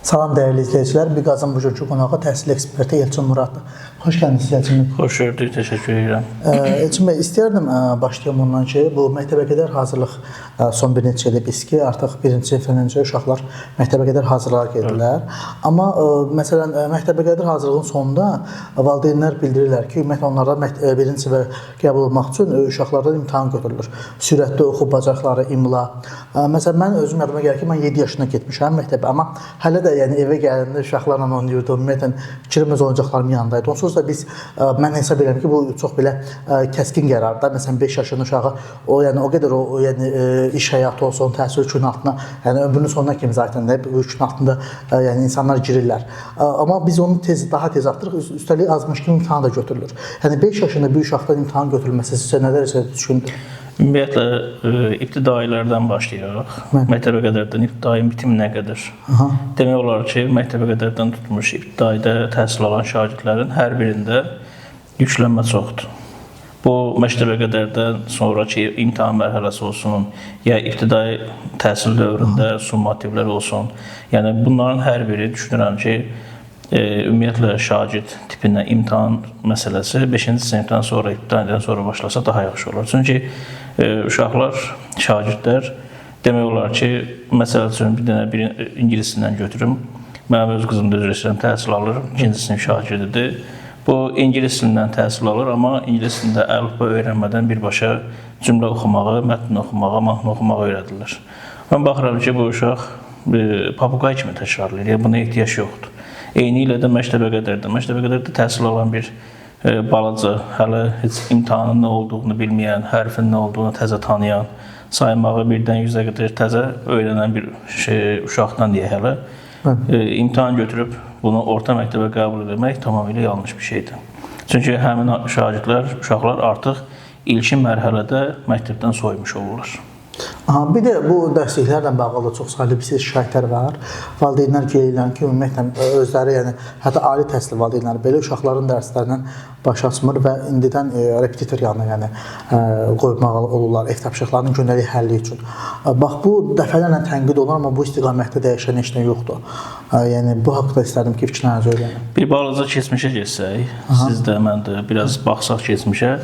Salam dəyərli izləyicilər, Biqazın bugünkü qonağı təhsil eksperti Elçin Muraddır. Xoş gəldiniz Elçin bəy. Xoş gördük, təşəkkür edirəm. Elçin bəy, istəyərdim başlayım ondan ki, bu məktəbə qədər hazırlıq son bir neçə ildir biz ki, artıq birinci siniflərincə uşaqlar məktəbə qədər hazırlığa gedirlər. Amma məsələn, məktəbə qədər hazırlığın sonunda valideynlər bildirirlər ki, ümumiyyətlə onlara birinci sinifə qəbul olmaq üçün uşaqlardan imtahan götürülür. Sürətli oxu bacarıqları, imla. Məsələn, mən özüm yadıma gəlir ki, mən 7 yaşında getmişəm məktəbə, amma hələ də yəni evə gələndə uşaqlarla oynayırdım. Ümumiyyətlə fikrimiz oyuncaqlarımın yanındaydı. Onsuz da biz mən hesab edirəm ki, bu çox belə kəskin qərardır. Məsələn 5 yaşında uşağı o yəni o qədər o yəni iş həyatı olsun, təhsil yükünün altına, yəni ömrünün sonuna kimi zaten də bu yükün altında yəni insanlar girirlər. Amma biz onu daha tez atdırırıq. Üstəlik azmış kimi imtahan da götürülür. Yəni 5 yaşında bir uşaqdan imtahan götürülməsi sizcə nə dərəcədə düzgündür? Ümumiyyətlə, ibtidailərdən başlayaraq, məktəbə qədərdən ibtidai bitiminə qədər. Demək olar ki, məktəbə qədərdən tutmuş ibtidaidə təhsil alan şagirdlərin hər birində yüklənmə çoxdur. Bu, məktəbə qədərdən sonraki imtahan mərhələsi olsun, ya ibtidai təhsil dövründə summativlər olsun. Yəni, bunların hər biri düşünürəm ki, ümumiyyətlə şagird tipinə imtahan məsələsi 5-ci sinifdən sonra, ibtidaidən sonra başlasa daha yaxşı olur. Çünki uşaqlar, şagirdlər demək olar ki, məsələ üçün bir dənə ingilis dilindən götürüm. Mənim öz qızım da üzr istəyirəm, təhsil alır, 2-ci sinif şagirdidir. Bu, ingilis dilindən təhsil alır, amma ingilis dilində əlifba öyrənmədən birbaşa cümlə oxumağı, mətn oxumağı, mahnı oxumağı öyrədirlər. Mən baxıram ki, bu uşaq papuqay kimi təkrarlayır, buna ehtiyac yoxdur. Eyni ilə də məktəbə qədərdə təhsil alan bir balaca, hələ heç imtahanın nə olduğunu bilməyən, hərfin nə olduğunu təzə tanıyan, saymağı birdən 100-ə qədər təzə öyrənən bir uşaqdan deyə hələ imtahan götürüb bunu orta məktəbə qəbul etmək tamamilə yanlış bir şeydir. Çünki həmin uşaqlar artıq ilkin mərhələdə məktəbdən soymuş olurlar. Bir də bu dərsliklərlə bağlı çox sayılı şikayətlər var. Valideynlər deyirlər ki, ümumiyyətlə özləri, yəni hətta ali təhsil valideynləri belə uşaqların dərslərindən baş açmır və indidən repetitor yanına yəni qoymalı olurlar ev tapşırıqlarının gündəlik həlli üçün. Bax, bu dəfələrlə tənqid olunur, amma bu istiqamətdə dəyişən heç nə yoxdur. Yəni bu haqqda istərdim ki, fikirlərinizi öyrənim. Bir balaca keçmişə geçsək, siz də, mən də biraz baxsaq keçmişə,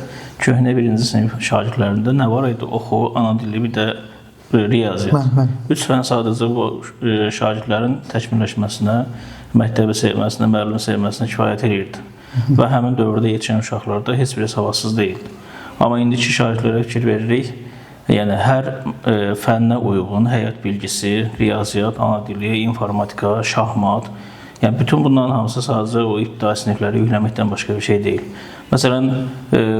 köhnə birinci sinif şagirdlərində nə var idi? Oxu, ana dili, bir də riyaziyyat. 3 fən sadəcə bu şagirdlərin təkmilləşməsinə, məktəbi sevməsinə, müəllimi sevməsinə kifayət edirdi. Və həmin dövrdə yetişən uşaqlarda heç biri savadsız deyildi. Amma indiki şagirdlərə fikir veririk, yəni hər fənnə uyğun həyat bilgisi, riyaziyyat, ana dili, informatika, şahmat, yəni bütün bunların hamısı sadəcə o ibtidai sinifləri yükləməkdən başqa bir şey deyil. Məsələn,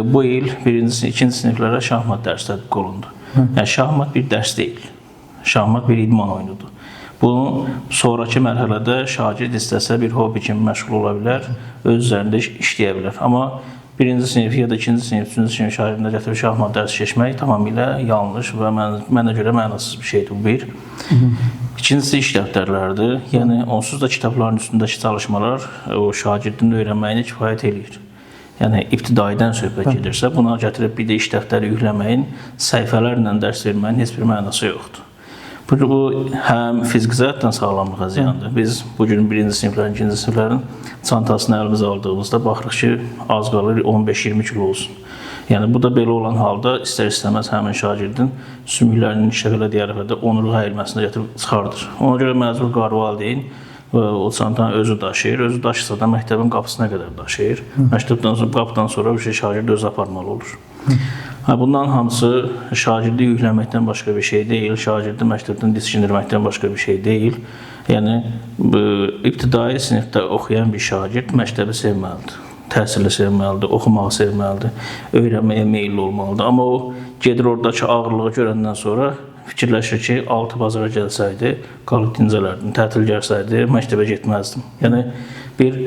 bu il 1-ci, 2-ci siniflərə şahmat dərsi tətbiq olundu. Yəni, şahmat bir dərs deyil, şahmat bir idman oyunudur. Bunu sonraki mərhələdə şagird istəsə bir hobi kimi məşğul ola bilər, öz üzərində işləyə bilər. Amma 1-ci sinif ya da 2-ci sinif, 3-cü sinif şagirdində gətirib şahmat dərsi keçmək tamamilə yanlış və mənə görə mənasız bir şeydir bu bir. İkincisi iş dəftərləridir. Yəni, onsuz da kitabların üstündəki çalışmalar o şagirdin öyrənməyini kifayət edir. Yəni, ibtidaidən söhbət gedirsə, buna gətirib bir də iş dəftəri yükləməyin, səhifələrlə dərs verməyin heç bir mənası yoxdur. Bu, həm fiziki zəhddən sağlamlığa ziyandır. Biz bugün 1-ci siniflərin, 2-ci siniflərin çantasını əlimizə aldığımızda baxırıq ki, az qalır 15-20 kilo olsun. Yəni, bu da belə olan halda istər-istəməz həmin şagirdin sümüklərinin işə belə deyərəkdə onurğa əyilməsində gətirib çıxardır. Ona görə məcbur qarı valideyn o çantanı özü daşıyır. Özü daşısa da məktəbin qapısına qədər daşıyır. Qapıdan sonra bir şagird özü aparmalı olur. Bunların hamısı şagirdi yükləməkdən başqa bir şey deyil, şagirdi məktəbdən diskindirməkdən başqa bir şey deyil. Yəni, ibtidai sinifdə oxuyan bir şagird məktəbi sevməlidir, təhsili sevməlidir, oxumağı sevməlidir, öyrənməyə meyilli olmalıdır. Amma o gedir oradakı ağırlığı görəndən sonra fikirləşir ki, 6 bazara gəlsəydi, qalıb dincələrdim, tətil gəlsəydi, məktəbə getməzdim. Yəni, bir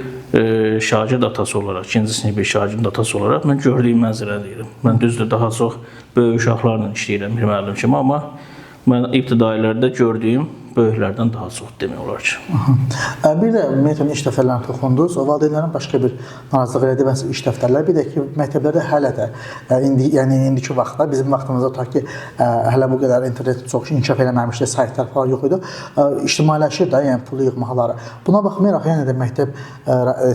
şagird atası olaraq, 2-ci sinif bir şagird atası olaraq mən gördüyüm mənzərə deyirəm. Mən düzdür, daha çox böyük uşaqlarla işləyirəm bir müəllim kimi, amma mən ibtidailərdə gördüyüm böyüklərdən daha çox demək olar ki. Bir də ümumiyyətlə iş dəftərlərinə toxundunuz. O valideynlərin başqa bir narazılıq elədiyi məsəl iş dəftərləri. Bir də ki, məktəblərdə hələ də indiki vaxtda bizim vaxtımızda tutaq ki, hələ bu qədər internet çox inkişaf eləməmişdi, saytlar falan yox idi. İctimailəşir də, yəni pul yığmaları. Buna baxmayaraq, yəni də məktəb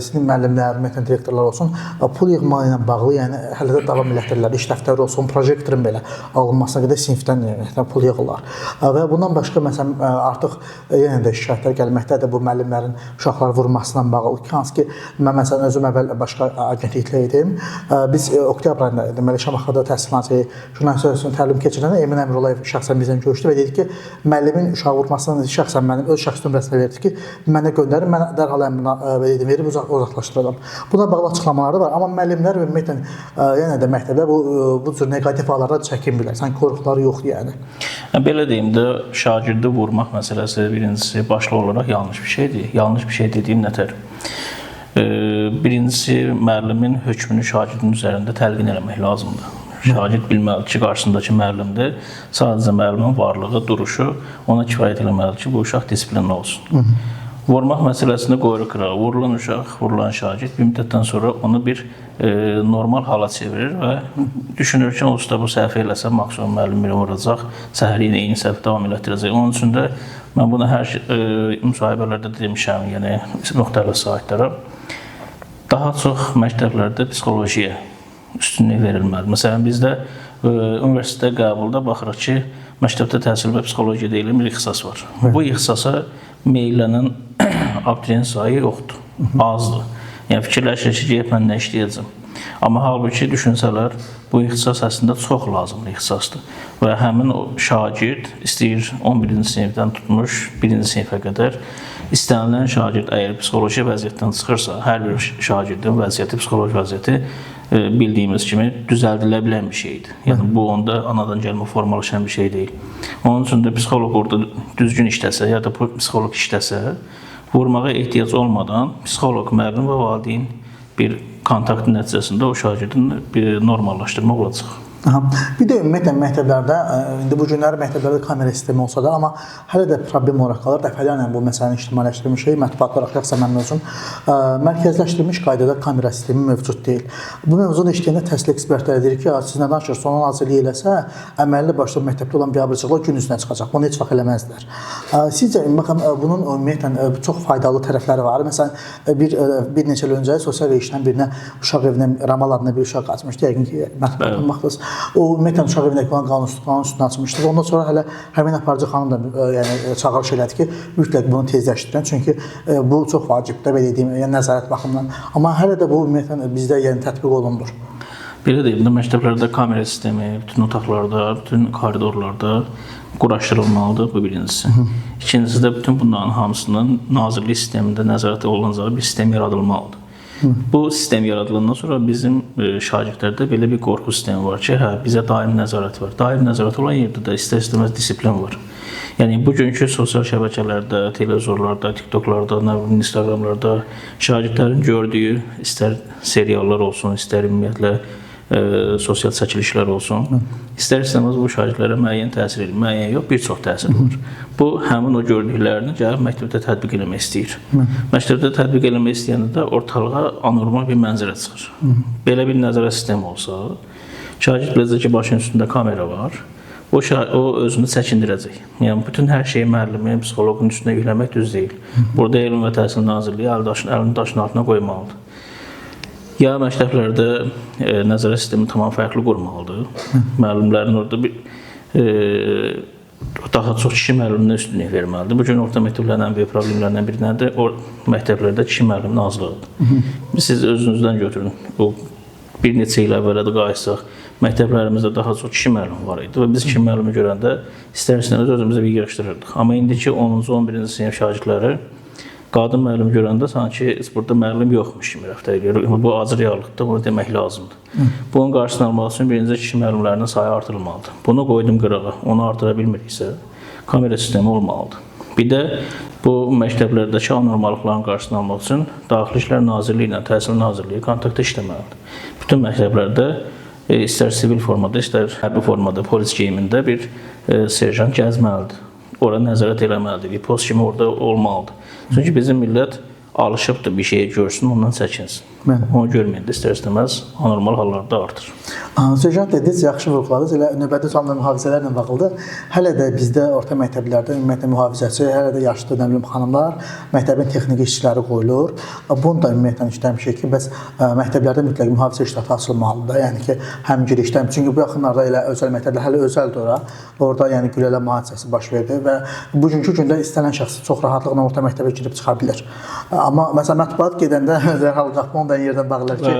sinif müəllimləri, məktəb direktorları olsun, pul yığmağı ilə bağlı, yəni hələ də davam elətdirirlər. İş dəftəri olsun, projektorun belə alınmasına qədər sinifdən pul yığırlar. Və bundan başqa məsələn artıq yenə də şikayətlər gəlməkdədir bu müəllimlərin uşaqları vurmasına bağlı. Hansı ki, mən məsələn özüm əvvəl başqa agentliklə idim. Biz oktyabr ayında deməli Şamaxıda təhsil naziri jurnalistika təlim keçirəndə Emin Əmrullayev şəxsən bizlə görüşdü və dedi ki, müəllimin uşağı vurmasını şəxsən mənim öz şəxsi nömrəsinə verdi ki, mənə göndərin, mən dərhal əmrinə verib uzaqlaşdıracağam. Buna bağlı açıqlamaları var, amma müəllimlər və ümumiyyətlə yenə də məktəbdə bu cür neqativ hallardan çəkinmirlər. Sanki qorxuları yoxdur yəni. Belə deyim də, şagirdi vurmaq məsələsi birincisi başlı olaraq yanlış bir şeydir. Yanlış bir şey dediyim nətər? Birincisi, müəllimin hökmünü şagirdin üzərində təlqin eləmək lazımdır. Şagird bilməlidir ki, qarşısındakı müəllimdir. Sadəcə müəllimin varlığı, duruşu ona kifayət eləməlidir ki, bu uşaq disiplinli olsun. Vurmaq məsələsində qoyuruq qırağa. Vurulan uşaq, vurulan şagird bir müddətdən sonra onu bir normal hala çevirir və düşünür ki, olsa da bu səhv eləsə, maksimum müəllim biri vuracaq, səhər yenə eyni səhv davam elətdirəcək. Onun üçün də mən bunu hər müsahibələrdə demişəm, yəni müxtəlif saytlara. Daha çox məktəblərdə psixolojiyə üstünlük verilməli. Məsələn, bizdə universitetə qəbulda baxırıq ki, məktəbdə təhsil və psixologiya deyilən bir ixtisas var. Bu ixtisasa meylənən abituriyent sayı yoxdur, azdır. Yəni fikirləşir ki, mən nə işləyəcəm. Amma halbuki düşünsələr, bu ixtisas əslində çox lazımlı ixtisasdır. Və həmin o şagird istəyir 11-ci sinifdən tutmuş 1-ci sinifə qədər istənilən şagird əgər psixoloji vəziyyətdən çıxırsa, hər bir şagirdin vəziyyəti, psixoloji vəziyyəti bildiyimiz kimi düzəldilə bilən bir şeydir. Yəni bu onda anadan gəlmə formalaşan bir şey deyil. Onun üçün də psixoloq orada düzgün işləsə ya da psixoloq işləsə, vurmağa ehtiyac olmadan psixoloq, müəllim və valideyn bir kontakt nəticəsində o şagirdin bir normallaşdırmaq olacaq. Bir də ümumiyyətlə məktəblərdə, indi bu günləri məktəblərdə kamera sistemi olsa da, amma hələ də problem olaraq qalır. Dəfələrlə bu məsələni ictimailəşdirmişik, mətbuat olaraq şəxsən mənim özüm. Mərkəzləşdirilmiş qaydada kamera sistemi mövcud deyil. Bu mövzuda işləyəndə təhsil ekspertləri deyir ki, siz nə danışırsınız, onun nazirliyi eləsə, əməlli başda məktəbdə olan biabırçılıqlar gün üzünə çıxacaq. Bunu heç vaxt eləməzdilər. Sizcə, baxın, bunun ümumiyyətlə çox faydalı tərəfləri var. Məsələn, bir neçə il öncə sosial işdən birinə uşaq evinə, Ramal adına bir uşaq açmışdı. Yəqin ki, mətbuatdan baxdınız. O ümumiyyətlə uşaq evindəki olan qanun üstünə açmışdır. Ondan sonra hələ həmin aparıcı xanım da yəni çağırış elədi ki, mütləq bunu tezləşdirin. Çünki bu çox vacibdir, belə deyim, yəni nəzarət baxımından. Amma hələ də bu ümumiyyətlə bizdə yəni tətbiq olunmur. Belə deyim də, məktəblərdə kamera sistemi bütün otaqlarda, bütün koridorlarda quraşdırılmalıdır, bu birincisi. İkincisi də bütün bunların hamısının nazirlik sistemində nəzarət olunacağı bir sistem yaradılmalıdır. Bu sistem yaradılandan sonra bizim şagirdlərdə belə bir qorxu sistemi var ki, bizə daim nəzarət var. Daim nəzarət olan yerdə də istər-istəməz disiplin var. Yəni bugünkü sosial şəbəkələrdə, televizorlarda, TikToklarda, Instagramlarda şagirdlərin gördüyü istər seriallar olsun, istər ümumiyyətlə sosial çəkilişlər olsun, istər-istəməz bu şagirdlərə müəyyən təsir edir, müəyyən yox, bir çox təsir var. Bu, həmin o gördüklərini gəlib məktəbdə tətbiq eləmək istəyir. Məktəbdə tətbiq eləmək istəyəndə də ortalığa anormal bir mənzərə çıxır. Belə bir nəzarət sistemi olsa, şagird biləcək ki, başının üstündə kamera var, o özünü çəkindirəcək. Yəni, bütün hər şeyi müəllimin, psixoloqun üstünə yükləmək düz deyil. Burada Elm və Təhsil Nazirliyi əlini daşın altına qoymalıdır. Ya məktəblərdə nəzarət sistemi tamam fərqli qurmalıdır. Müəllimlərin orada daha çox kişi müəlliminə üstünlük verməlidir. Bugün orta məktəblərin ən böyük problemlərindən biri nədir? O məktəblərdə kişi müəllimin azlığıdır. Siz özünüzdən götürün. Bir neçə il əvvələ də qayıtsaq, məktəblərimizdə daha çox kişi müəllimi var idi və biz kişi müəllimi görəndə istər-istəməz özümüzə bir yığışdırırdıq. Amma indiki 10-cu, 11-ci sinif şagirdləri qadın müəllimi görəndə sanki burada müəllim yoxmuş kimi rəftar edir. Bu acı reallıqdır, bunu demək lazımdır. Bunun qarşısını almaq üçün birinci kişi müəllimlərinin sayı artırılmalıdır. Bunu qoydum qırağa, onu artıra bilmiriksə, kamera sistemi olmalıdır. Bir də bu məktəblərdəki anormallıqların qarşısını almaq üçün Daxili İşlər Nazirliyi ilə Təhsil Nazirliyi kontaktda işləməlidir. Bütün məktəblərdə istər sivil formada, istər hərbi formada, polis geyimində bir serjant gəzməlidir. ora nəzarət eləməlidir. Post kimi orada olmalıdır. Çünki bizim millət alışıbdır bir şeyi görsün, ondan çəkinsin. Onu görməyəndə istər-istəməz anormal hallarda artır. Serjant dediniz, yaxşı vurğuladınız. Elə növbəti sual mühafizələrlə bağlıdır. Hələ də bizdə orta məktəblərdə ümumiyyətlə mühafizəçi, hələ də yaşlı xanımlar, məktəbin texniki işçiləri qoyulur. Bunu da ümumiyyətlə işləmişik ki, bəs məktəblərdə mütləq mühafizə iştiratı açılmalıdır. Yəni ki, həm girişdən, çünki bu yaxınlarda elə özəl məktəblər hələ özəldir ora. Orada yəni gülələ hadisəsi baş verdi və bugünkü gündə istənilən şəxs çox rahatlıqla orta məktəbə girib çıxa bilər. Amma məsələn mətbuat gedəndə dərhal qapını ondan yerdən bağlar ki,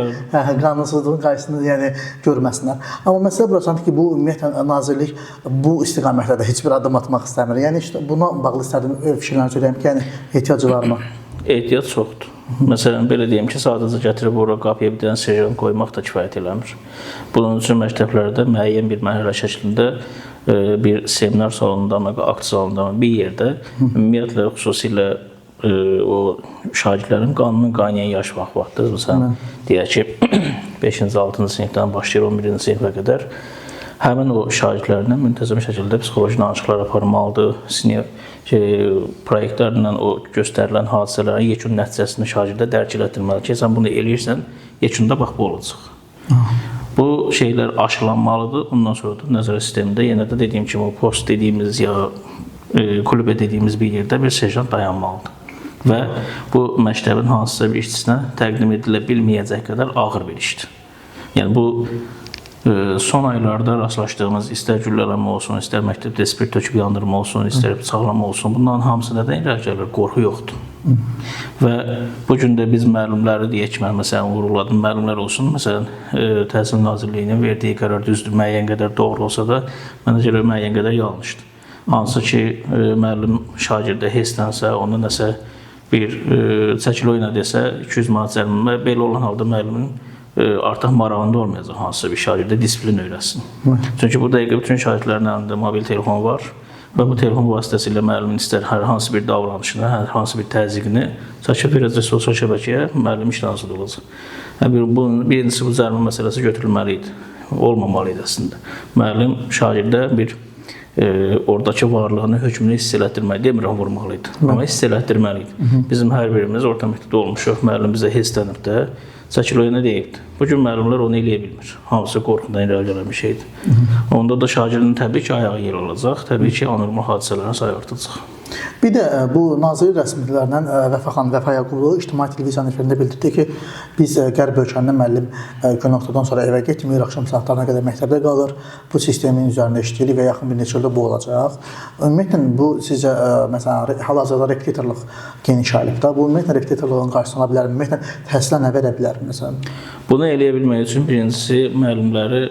qanunsuzluğun qarşısını yəni görməsinlər. Amma məsələ burasıdır ki, bu ümumiyyətlə nazirlik bu istiqamətdə də heç bir addım atmaq istəmir. Yəni işte buna bağlı istərdim fikirlərinizi söyləyim ki, yəni ehtiyacı varmı? Ehtiyac çoxdur. Məsələn, belə deyim ki, sadəcə gətirib ora qapıya bir dənə serjant qoymaq da kifayət eləmir. Bunun üçün məktəblərdə müəyyən bir mərhələ şəklində bir seminar salonunda, akt salonunda bir yerdə ümumiyyətlə xüsusilə o şagirdlərin qanunun qaynayan yaş vaxtı, məsələn, deyək ki, 5-ci, 6-cı sinifdən başlayır 11-ci sinifə qədər həmin o şagirdlərlə müntəzəm şəkildə psixoloji danışıqlar aparmalıdır. Proyektlərlə o göstərilən hadisələrin yekun nəticəsini şagirdə dərk elətdirməlidir ki, sən bunu eləyirsən, yekunda bax bu olacaq. Bu şeylər aşılanmalıdır. Ondan sonra da nəzarət sistemində yenə də dediyim kimi o post dediyimiz ya kulübə dediyimiz bir yerdə bir serjant dayanmalıdır. Və bu məktəbin hansısa bir işçisinə təqdim edilə bilməyəcək qədər ağır bir işdir. Yəni bu son aylarda rastlaşdığımız istər güllələmə olsun, istər məktəbdə spirt töküb yandırma olsun, istər bıçaqlama olsun, bunların hamısı nədən irəli gəlir? Qorxu yoxdur. Və bu gün də biz müəllimləri deyək ki, mən məsələn vurğuladım, müəllimlər olsun, məsələn Təhsil Nazirliyinin verdiyi qərar düzdür, müəyyən qədər doğru olsa da, mənə görə müəyyən qədər yanlışdır. Hansı ki, müəllim şagirdə hissənsə, onda nəsə bir çəkili oyna desə 200 manat cərimə, belə olan halda müəllimin artıq marağında olmayacaq hansısa bir şagirdə disiplin öyrəsin. Çünki bu dəqiqə bütün şagirdlərin əlində mobil telefon var və bu telefon vasitəsilə müəllimin istər hər hansı bir davranışını, hər hansı bir təzyiqini çəkib verəcək sosial şəbəkəyə, müəllim işdən azad olacaq. Birincisi bu cərimə məsələsi götürülməli idi, olmamalı idi əslində. Müəllim şagirdə bir oradakı varlığını, hökmünü hiss elətdirməli, demirəm vurmalıydı, amma hiss elətdirməliydi. Bizim hər birimiz orta məktəbdə olmuşuq, müəllim bizə hisslənib də, çəkil oyuna deyibdir. Bugün müəllimlər onu eləyə bilmir, hamısı qorxudan irəli gələn bir şeydir. Onda da şagirdin təbii ki, ayağı yer alacaq, təbii ki, anormal hadisələrin sayı artacaq. Bir də bu nazirlik rəsmilərindən Vəfa Yaqublu İctimai Televiziyanın efirində bildirdi ki, biz qərb ölkəndə müəllim günortadan sonra evə getmir, axşam saatlarına qədər məktəbdə qalır. Bu sistemin üzərində işləyirik və yaxın bir neçə ildə bu olacaq. Ümumiyyətlə bu sizcə məsələn hal-hazırda repetitorluq geniş yayılıb da. Bu ümumiyyətlə repetitorluğun qarşısına ala bilər, ümumiyyətlə təhsilə nə verə bilər məsələn? Bunu eləyə bilmək üçün birincisi müəllimləri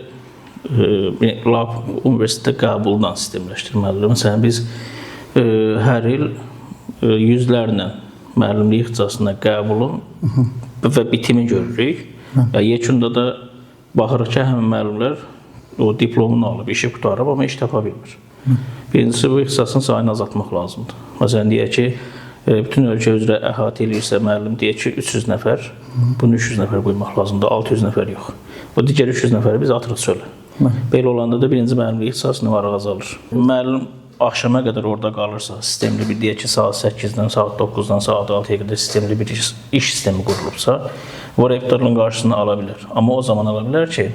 universitetdə qəbuldan sistemləşdirməlidir. Məsələn biz hər il yüzlərlə müəllimlik ixtisasına qəbulun və bitimi görürük. Yekunda da baxırıq ki, həmin müəllimlər o diplomunu alıb, işi qutarıb, amma iş tapa bilmir. Birincisi, bu ixtisasın sayını azaltmaq lazımdır. Məsələn, deyək ki, bütün ölkə üzrə əhatə edirsə müəllim, deyək ki, 300 nəfər, bunu 300 nəfər qoymaq lazımdır, 600 nəfər yox. O digər 300 nəfəri biz atırıq çölə. Belə olanda da birinci müəllimlik ixtisasının varıq azalır. Müəllim axşama qədər orada qalırsa, sistemli bir deyək ki, saat 8-dən, saat 9-dan, saat 6-ya qədər sistemli bir iş sistemi qurulubsa, bu repetitorluğun qarşısını ala bilər. Amma o zaman ala bilər ki,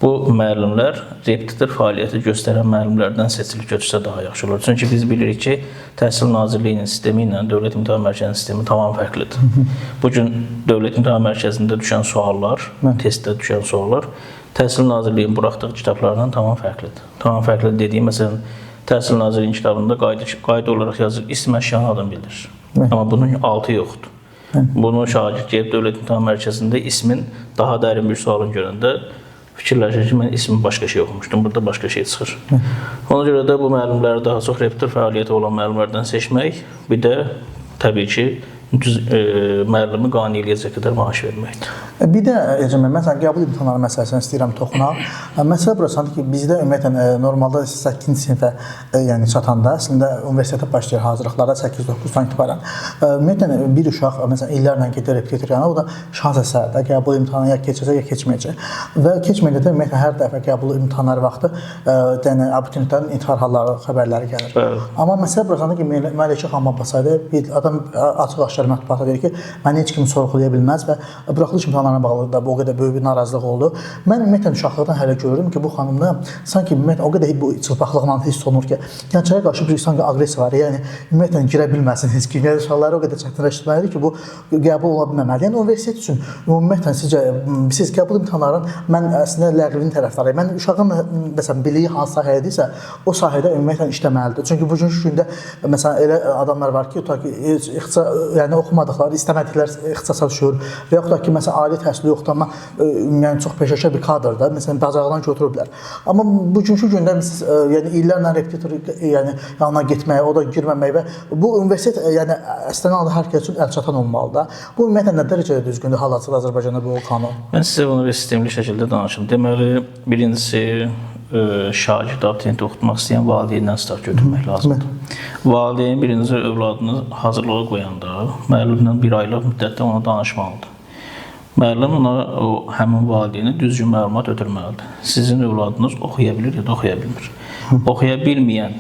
bu müəllimlər repetitor fəaliyyəti göstərən müəllimlərdən seçilib götürsə daha yaxşı olur. Çünki biz bilirik ki, Təhsil Nazirliyinin sistemi ilə Dövlət İmtahan Mərkəzinin sistemi tamam fərqlidir. Bugün Dövlət İmtahan Mərkəzində düşən suallar, testdə düşən suallar Təhsil Nazirliyinin buraxdığı kitablardan tamam fərqlidir. Tamam fərqlidir dediyim, məsələn, Təhsil Nazirliyinin kitabında qayda olaraq yazılır, isim əşyanı adam bildirir. Amma bunun altı yoxdur. Bunu şagird gəlib Dövlət İmtahan Mərkəzində ismin daha dərin bir sualın görəndə fikirləşir ki, mən ismi başqa şey oxumuşdum, burada başqa şey çıxır. Ona görə də bu müəllimləri daha çox repetitor fəaliyyəti olan müəllimlərdən seçmək, bir də təbii ki, müəllimi qane eləyəcək qədər maaş verməkdir. Bir də Ecəm bəy, məsələn qəbul imtahanları məsələsinə istəyirəm toxunaq. Məsələ burasındadır ki, bizdə ümumiyyətlə normalda 8-ci sinifə yəni çatanda əslində universitetə başlayır hazırlıqlara 8-9-dan etibarən. Ümumiyyətlə bir uşaq məsələn illərlə gedir repetitor, yəni o da şans əsərdə qəbul imtahanı ya keçəcək ya keçməyəcək. Və keçməyəndə də ümumiyyətlə hər dəfə qəbul imtahanları vaxtı yəni abituriyentlərin intihar halları xəbərləri gəlir. Amma məsələ burasındadır ki, Məlikə xanım Abbasaydı bir adam açıq-aşkar mətbuata deyir ki, məni heç kim sorğulaya bilməz və buraxılış imtahanlarına bağlı da o qədər böyük bir narazılıq oldu. Mən ümumiyyətlə uşaqlıqdan hələ görürüm ki, bu xanımda sanki ümumiyyətlə o qədər bu çılpaqlıqla hiss olunur ki, gənclərə qarşı bir sanki aqressiya var. Yəni ümumiyyətlə girə bilməsin heç kim. Yəni uşaqları o qədər çətinləşdirməlidir ki, bu qəbul ola bilməməli. Yəni universitet üçün ümumiyyətlə sizcə siz qəbul imtahanlarının mən əslində ləğvinin tərəfdarıyam. Mən uşağın məsələn biliyi hansı sahədədirsə, o sahədə ümumiyyətlə işləməlidir. Çünki bugünkü gündə məsələn elə adamlar var ki, yəni oxumadıqları, istəmədikləri ixtisasa düşür və yaxud da ki, məsələn, ali təhsili yoxdur, amma yəni çox peşəkar bir kadrdır, məsələn, bacarıqdan götürüblər. Amma bugünkü gündə siz yəni illərlə repetitor yəni yanına getmək, o da girməmək və bu universitet yəni əslində halda hər kəs üçün əlçatan olmalıdır. Bu ümumiyyətlə nə dərəcədə düzgündür hal-hazırda Azərbaycanda bu qanun? Mən sizə bunu bir sistemli şəkildə danışım. Deməli, birincisi şagird abituriyenti oxutmaq istəyən valideyndən start götürmək lazımdır. Valideyn birinci övladını hazırlığa qoyanda müəllimlə bir aylıq müddətdə ona danışmalıdır. Müəllim ona həmin valideyni düzgün məlumat ötürməlidir. Sizin övladınız oxuya bilir ya da oxuya bilmir. Oxuya bilməyən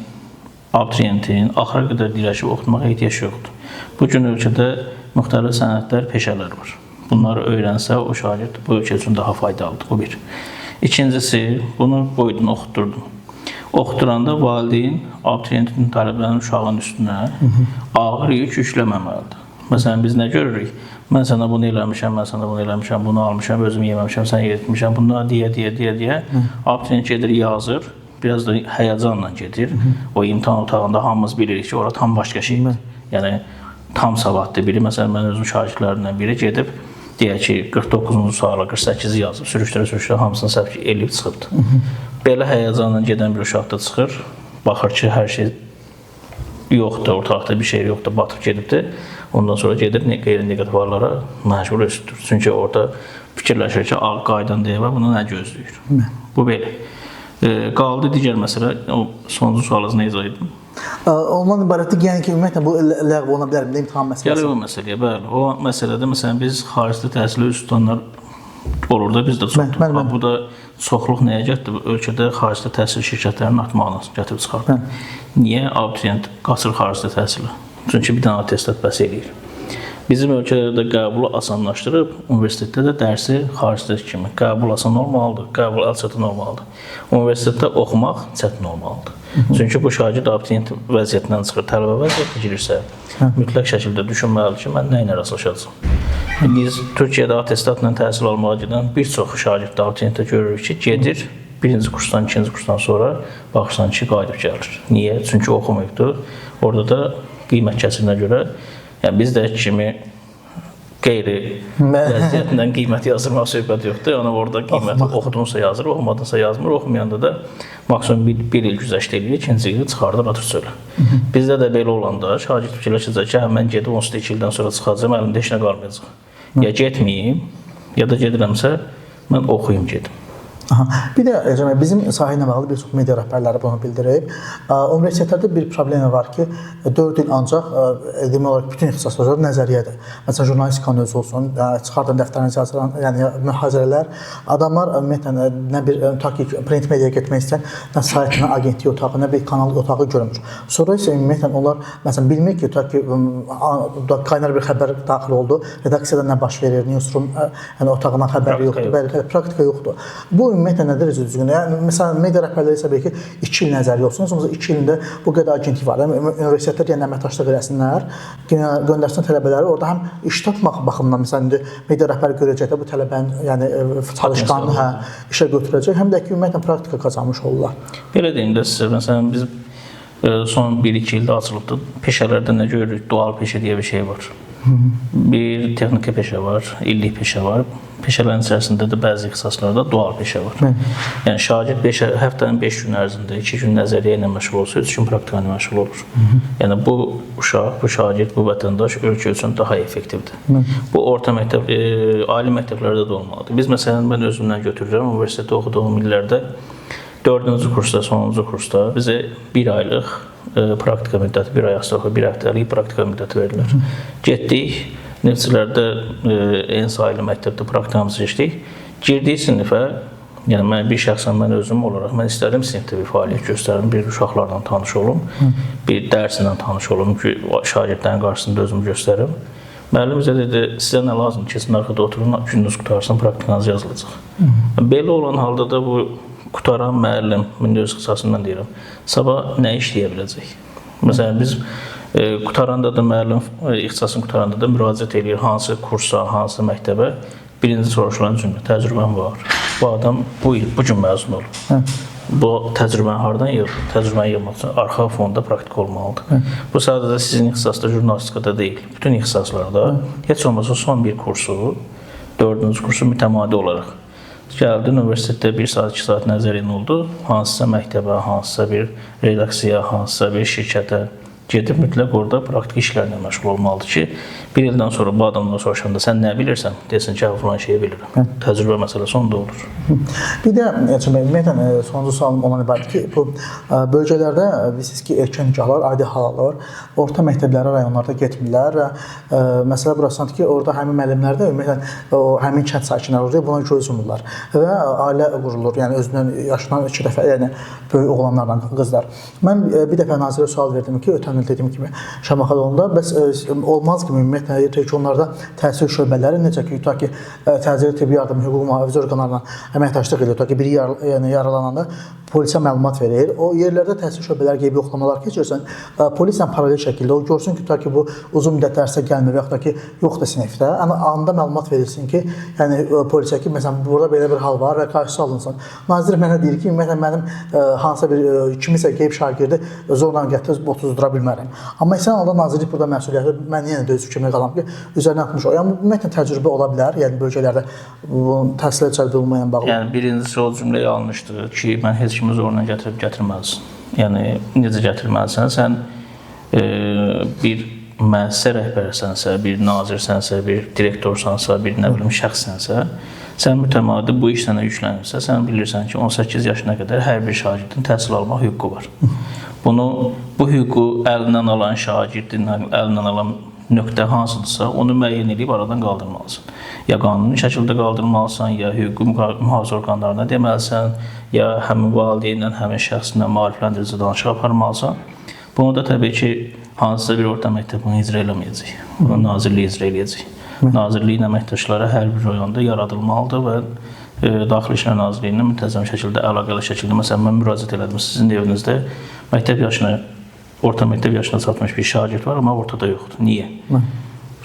abituriyentin axıra qədər dirəşib oxutmağa ehtiyac yoxdur. Bugün ölkədə müxtəlif sənətlər, peşələr var. Bunları öyrənsə o şagird bu ölkə üçün daha faydalıdır. Bu bir. İkincisi, bunu qoydun, oxutdurdun. Oxuturanda valideyn abituriyentin tələbələrin uşağın üstünə ağır yük yükləməməlidir. Məsələn, biz nə görürük? Mən sənə bunu eləmişəm, mən sənə bunu eləmişəm, bunu almışam, özüm yeməmişəm, sən yedirtmişəm, bunları deyə. Abituriyent gedir, yazır, biraz da həyəcanla gedir. O imtahan otağında hamımız bilirik ki, orada tam başqa şeydir. Yəni, tam savadlı biri, məsələn, mən özüm şagirdlərindən biri gedib, deyək ki, 49-cu suala 48-i yazıb, sürüşdürə hamısını səhv eləyib çıxıbdır. Belə həyəcanla gedən bir uşaq da çıxır, baxır ki, hər şey yoxdur, ortalıqda bir şey yoxdur, batıb gedibdir. Ondan sonra gedir qeyri-neqativlarlara məcbur ötürür. Çünki orada fikirləşir ki, qaydan deyə və bunu nə gözləyir. Bu belə. Qaldı digər məsələ, o sonuncu sualınız nə izah edin? Ondan ibarətdir ki, yəni ki, ümumiyyətlə bu ləğv oluna bilər, imtahan məsələsi. Gəlir o məsələyə, bəli. O məsələdə, məsələn, biz xaricdə təhsili üst tutanlar olur da, biz də çoxdur. Bu da çoxluq nəyə gətirdi? Ölkədə xaricdə təhsil şirkətlərinin artmağına gətirib çıxardı. Niyə abituriyent qaçır xaricdə təhsili? Çünki bir dənə attestat bəs eləyir. Bizim ölkələrdə qəbulu asanlaşdırıb, universitetdə də dərsi xaricdəki kimi qəbul asan olmalıdır, qəbul əlçatan olmalıdır. Universitetdə oxumaq çətin olmalıdır. Çünki bu şagird abituriyent vəziyyətindən çıxır, tələbə vəziyyətə girirsə, mütləq şəkildə düşünməlidir ki, mən nə ilə rastlaşacağam. Biz Türkiyədə attestatla təhsil almağa gedən bir çox şagird abituriyentdə görürük ki, gedir, birinci kursdan, ikinci kursdan sonra baxırsan ki, qayıdıb gəlir. Niyə? Çünki oxumayıbdır. Orada da qiymət kəsirinə görə yəni bizdə kimi qeyri vəziyyətlə qiymət yazdırmaq söhbət yoxdur. Yəni orada qiyməti oxudunsa yazır, oxumadınsa yazmır. Oxumayanda da maksimum bir il güzəşt eləyir, ikinci ili çıxardır, atır çölə. Bizdə də belə olanda şagird fikirləşəcək ki, mən gedib 12 ildən sonra çıxacağım, əlimdə heç nə qalmayacaq. Ya getməyim, ya da gedirəmsə, mən oxuyum gedim. Bir də bizim sahə ilə bağlı bir çox media rəhbərləri bunu bildirib. Universitetlərdə bir problem var ki, 4 il ancaq demək olar bütün ixtisaslar nəzəriyyədir. Məsələn, jurnalistikanın özü olsun, çıxardan dəftərinizi yazılan, yəni mühazirələr, adamlar ümumiyyətlə nə bir tutaq ki, print mediaya getmək istəyən, nə saytına, agentlik otağı, nə bir kanal otağı görmür. Sonra isə ümumiyyətlə onlar məsələn bilmir ki, tutaq ki, qaynar bir xəbər daxil oldu, redaksiyada nə baş verir, newsroom yəni otağından xəbəri yoxdur, bəli, praktika yoxdur. Bu ümumiyyətlə nə dərəcədə düzgündür? Yəni, məsələn, media rəhbərləri hesab edir ki, 2 il nəzəriyyə olsun, sonra 2 ilində bu qədər agentlik var. Universitetlər yəni əməkdaşlıq eləsinlər, göndərsin tələbələri, orada həm iş tapmaq baxımından, məsələn, media rəhbəri görəcəkdə bu tələbənin yəni, çalışqanını işə götürəcək, həm də ki, ümumiyyətlə praktika qazanmış olurlar. Belə deyim də sizə, məsələn, biz son 1-2 ildə açılıbdır. Peşələrdə nə görürük? Dual peşə deyə bir şey var. Bir texniki peşə var, illik peşə var. Peşələrin içərisində də bəzi ixtisaslarda dual peşə var. Yəni şagird həftənin 5 gün ərzində 2 gün nəzəriyyə ilə məşğul olsa, 3 gün praktika ilə məşğul olur. Yəni bu uşaq, bu şagird, bu vətəndaş ölkə üçün daha effektivdir. Bu orta məktəb, ali məktəblərdə də olmalıdır. Biz məsələn mən özümdən götürürəm, universitetdə oxuduğum illərdə 4-cü kursda, sonuncu kursda bizə 1 aylıq praktika müddəti, 1 ay asılı, 1 həftəlik praktika müddəti verilir. Getdik, Neftçilərdə ENSA ali məktəbdə praktikamızı keçdik. Girdik sinifə, yəni mən bir şəxsən mən özüm olaraq, mən istədim sinifdə bir fəaliyyət göstərim, bir uşaqlarla tanış olum, bir dərslə tanış olum ki, şagirdlərin qarşısında özümü göstərim. Müəllim bizə dedi, sizə nə lazım, keçin arxada oturun, gününüz qutarsın, praktikanız yazılacaq. Belə olan halda da bu qutaran müəllim, mən öz ixtisasından deyirəm, sabah nə işləyə biləcək? Məsələn, biz qutaranda da müəllim ixtisasını qutaranda da müraciət edir hansı kursa, hansı məktəbə. Birinci soruşulan cümlə, təcrübən var. Bu adam bu gün məzun olur. Bu təcrübəni hardan yığır? Təcrübəni yığmaq üçün arxa fonda praktik olmalıdır. Bu sadəcə sizin ixtisasda, jurnalistikada deyil. Bütün ixtisaslarda heç olmasa son bir kursu, 4-cü kursu mütəmadi olaraq gəldin, universitetdə 1 saat, 2 saat nəzəriyyə oldu. Hansısa məktəbə, hansısa bir redaksiyaya, hansısa bir şirkətə gedib mütləq orada praktik işlərlə məşğul olmalıdır ki, bir ildən sonra bu adamdan soruşanda sən nə bilirsən, desin ki, falan şeyi bilirəm. Təcrübə məsələsi onda olur. Bir də, ümumiyyətlə, sonuncu sualım ondan ibarət ki, bu bölgələrdə bilirsiniz ki, erkən nikahlar adi hal alır, orta məktəblərə, rayonlarda getmirlər və məsələ burasındadır ki, orada həmin müəllimlər də ümumiyyətlə həmin kənd sakinləri olur, buna göz yumurlar və ailə qurulur, yəni özündən yaşından 2 dəfə, yəni böyük oğlanlarla qızlar. Mən bir dəfə nazirə sual verdim ki, ötən il dediyim kimi Şamaxı yolunda, bəs olmaz kimi ümumiyyətlə regionlarda təhsil şöbələri, necə ki, tutaq ki, təcili tibbi yardım, hüquq mühafizə orqanlarına əməkdaşlıq edir, tutaq ki, biri yaralananda polisə məlumat verir. O yerlərdə təhsil şöbələri qeybi yoxlamalar keçirsən, polislə paralel şəkildə o görsün ki, tutaq ki, bu uzun müddət dərsə gəlmir, yaxud da ki, yoxdur sinifdə. Anda məlumat verilsin ki, yəni polisə ki, məsələn, burada belə bir hal var və qarşısı alınsın. Nazir mənə deyir ki, ümumiyyətlə mənim hansısa bir kimisə qeyb şagirdi zorla gətirib otuzdura bilmərəm. Amma sən halda nazirlik burada məsuliyyəti, mən yenə də öz fikrimə qalam ki, üzərinə atmış o. Yəni, ümumiyyətlə təcrübə ola bilər, yəni bölgələrdə təhsilə cəlb olunmayan bağlı. Yəni, birincisi o cümlə yanlışdır ki, mən heç kimi zorla gətirməlisin. Yəni, necə gətirməlisən? Sən bir müəssisə rəhbərsənsə, bir nazirsənsə, bir direktorsansa, bir nə bilim şəxssənsə, sən mütəmadi bu iş sənə yüklənirsə, sən bilirsən ki, 18 yaşına qədər hər bir şagirdin təhsil almaq hüququ var. Bu hüququ əlindən alan şagirdin, əlindən alan nöqtə hansıdırsa, onu müəyyən edib aradan qaldırmalısan. Ya qanuni şəkildə qaldırmalısan, ya hüquqi mühafizə orqanlarına deməlisən, ya həmin valideynlə, həmin şəxslə maarifləndirici danışıq aparmalısan. Bunu da təbii ki, hansısa bir orta məktəb bunu icra eləməyəcək. Bunu nazirlik icra eləyəcək. Nazirliyin əməkdaşları hər bir rayonda yaradılmalıdır və Daxili İşlər Nazirliyinin müntəzəm şəkildə, əlaqəli şəkildə, məsələn, mən müraciət elədim, sizin evinizdə məktəb yaşına, orta məktəb yaşına çatmış bir şagird var, amma ortada yoxdur. Niyə?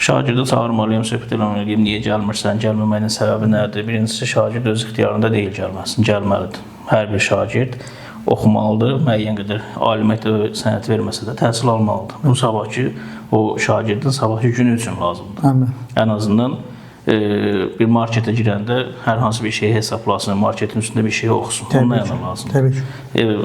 Şagirdi çağırmalıyım, söhbət eləməliyim, niyə gəlmirsən, gəlməməyin səbəbi nədir? Birincisi, şagird öz ixtiyarında deyil gəlməsin, gəlməlidir. Hər bir şagird oxumalıdır, müəyyən qədər ali məktəbə sənəd verməsə də təhsil almalıdır. Bu sabahki o şagirdin sabahki günü üçün lazımdır. Ən azından bir marketə girəndə hər hansı bir şeyi hesablasın, marketin üstündə bir şey oxusun. Onunla yana lazımdır.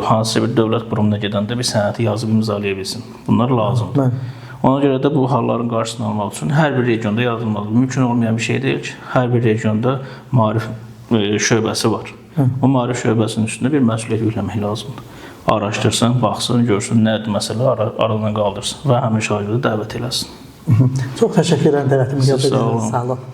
Hansısa bir dövlət qurumuna gedəndə bir sənəti yazıb imzalaya bilsin. Bunlar lazımdır. Ona görə də bu halların qarşısını almaq üçün hər bir regionda yaradılmalıdır. Mümkün olmayan bir şey deyil ki, hər bir regionda maarif şöbəsi var. O maarif şöbəsinin üstündə bir məsuliyyət yükləmək lazımdır. Araşdırsın, baxsın, görsün, nədir məsələ, aradan qaldırsın və həmin şagirdi dəvət eləsin. Çox təşəkkür edirəm dəvətimi qəbul etdiyiniz üçün. Sağ olun.